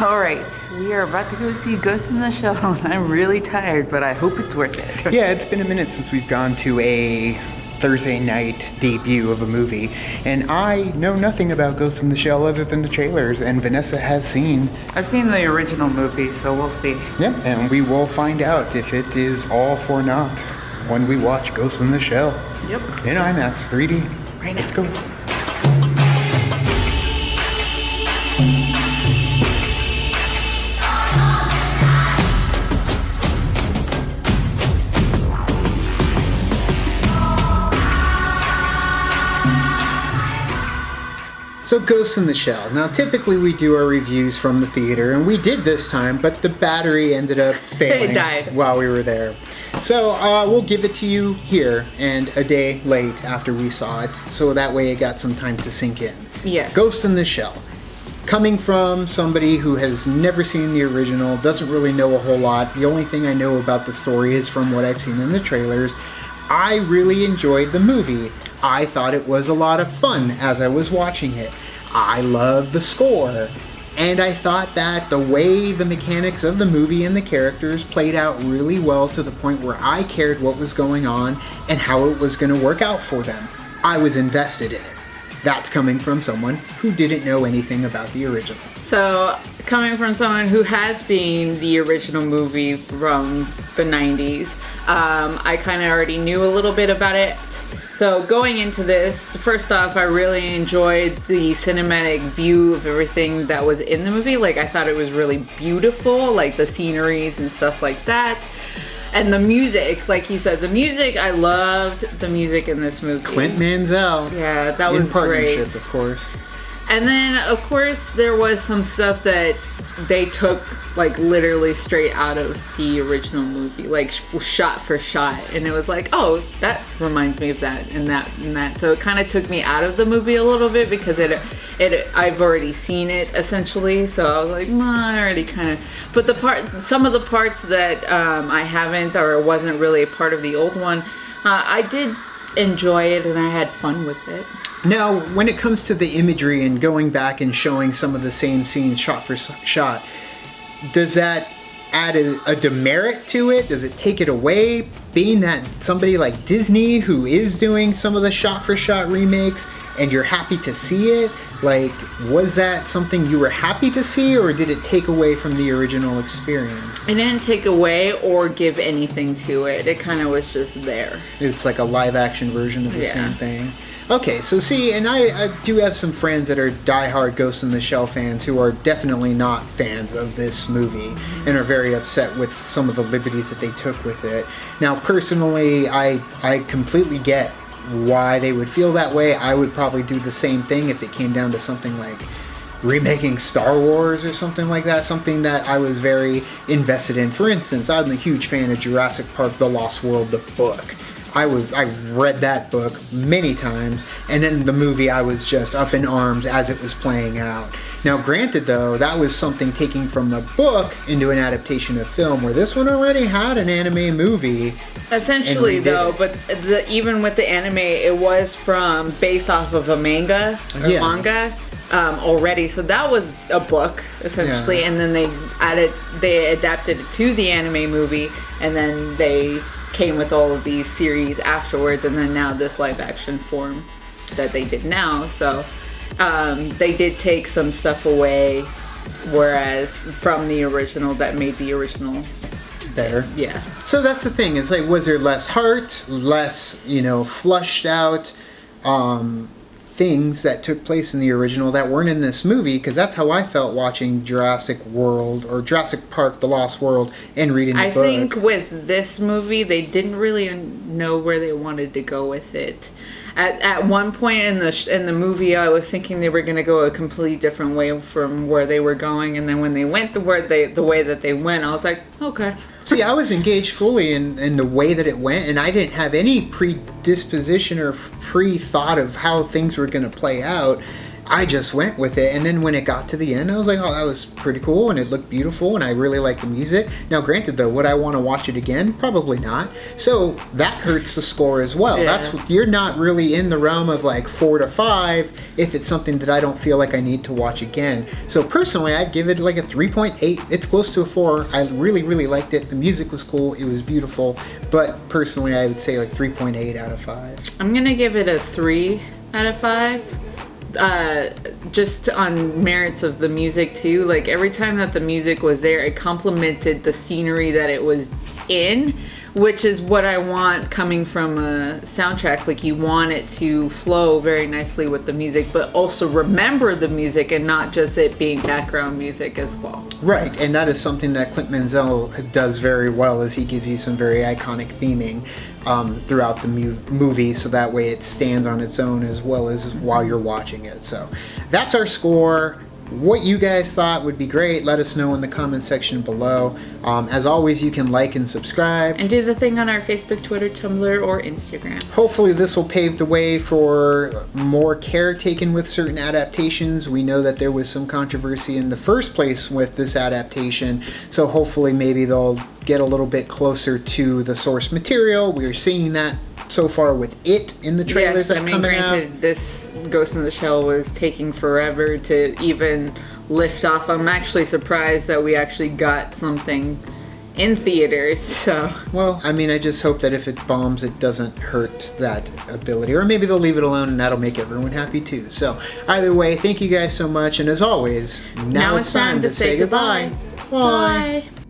All right, we are about to go see Ghost in the Shell, and I'm really tired, but I hope it's worth it. Yeah, it's been a minute since we've gone to a Thursday night debut of a movie, and I know nothing about Ghost in the Shell other than the trailers, and Vanessa has seen. I've seen the original movie, so we'll see. Yeah, and we will find out if it is all for naught when we watch Ghost in the Shell. Yep. In IMAX 3D. Right now. Let's go. So Ghost in the Shell. Now typically we do our reviews from the theater, and we did this time, but the battery ended up failing It died while we were there. So we'll give it to you here and a day late after we saw it, so that way it got some time to sink in. Yes. Ghost in the Shell. Coming from somebody who has never seen the original, doesn't really know a whole lot. The only thing I know about the story is from what I've seen in the trailers. I really enjoyed the movie. I thought it was a lot of fun as I was watching it. I loved the score, and I thought that the way the mechanics of the movie and the characters played out really well to the point where I cared what was going on and how it was going to work out for them. I was invested in it. That's coming from someone who didn't know anything about the original. So, coming from someone who has seen the original movie from the 90s, I kind of already knew a little bit about it. So going into this, first off, I really enjoyed the cinematic view of everything that was in the movie. Like, I thought it was really beautiful, like the sceneries and stuff like that. And the music, like he said, the music, I loved the music in this movie. Clint Mansell. Yeah, that was great. In partnership, of course. And then, of course, there was some stuff that they took, like, literally straight out of the original movie, like, shot for shot. And it was like, oh, that reminds me of that and that and that. So it kind of took me out of the movie a little bit because I've already seen it, essentially. So I was like, I already kind of... But some of the parts that I haven't or wasn't really a part of the old one, I did enjoy it and I had fun with it. Now, when it comes to the imagery and going back and showing some of the same scenes shot for shot, does that add a demerit to it? Does it take it away? Being that somebody like Disney, who is doing some of the shot for shot remakes, and you're happy to see it, like, was that something you were happy to see, or did it take away from the original experience? It didn't take away or give anything to it. It kind of was just there. It's like a live action version of the same thing. Okay, so see, and I do have some friends that are diehard Ghost in the Shell fans who are definitely not fans of this movie and are very upset with some of the liberties that they took with it. Now, personally, I completely get why they would feel that way. I would probably do the same thing if it came down to something like remaking Star Wars or something like that, something that I was very invested in. For instance, I'm a huge fan of Jurassic Park: The Lost World, the book. I've read that book many times, and in the movie I was just up in arms as it was playing out. Now granted though, that was something taken from the book into an adaptation of film, where this one already had an anime movie. Essentially though, but even with the anime, it was based off of a manga already, so that was a book essentially, and then they adapted it to the anime movie, and then they came with all of these series afterwards, and then now this live action form that they did now. So they did take some stuff away, whereas from the original that made the original better. Yeah. So that's the thing. It's like, was there less heart, less, flushed out things that took place in the original that weren't in this movie? Because that's how I felt watching Jurassic World or Jurassic Park: The Lost World and reading the book. I think with this movie, they didn't really know where they wanted to go with it. At one point in the movie, I was thinking they were going to go a completely different way from where they were going, and then when they went the way that they went, I was like, okay. See, I was engaged fully in the way that it went, and I didn't have any predisposition or pre-thought of how things were going to play out. I just went with it. And then when it got to the end, I was like, oh, that was pretty cool, and it looked beautiful, and I really liked the music. Now, granted, though, would I want to watch it again? Probably not. So that hurts the score as well. Yeah. You're not really in the realm of like 4 to 5 if it's something that I don't feel like I need to watch again. So personally, I'd give it like a 3.8. It's close to a 4. I really, really liked it. The music was cool. It was beautiful. But personally, I would say like 3.8 out of 5. I'm gonna give it a 3 out of 5. Just on merits of the music too. Like every time that the music was there, it complemented the scenery that it was in, which is what I want coming from a soundtrack. Like you want it to flow very nicely with the music, but also remember the music and not just it being background music as well. Right, and that is something that Clint Mansell does very well, is he gives you some very iconic theming throughout the movie, so that way it stands on its own as well as while you're watching it. So that's our score. What you guys thought would be great. Let us know in the comment section below. As always, you can like and subscribe. And do the thing on our Facebook, Twitter, Tumblr, or Instagram. Hopefully this will pave the way for more care taken with certain adaptations. We know that there was some controversy in the first place with this adaptation, so hopefully maybe they'll get a little bit closer to the source material. We're seeing that so far with it in the trailers that are coming out. This Ghost in the Shell was taking forever to even lift off. I'm actually surprised that we actually got something in theaters. So, well, I mean, I just hope that if it bombs, it doesn't hurt that ability, or maybe they'll leave it alone and that'll make everyone happy too. So either way, thank you guys so much, and as always, now it's time to say goodbye. Bye. Bye.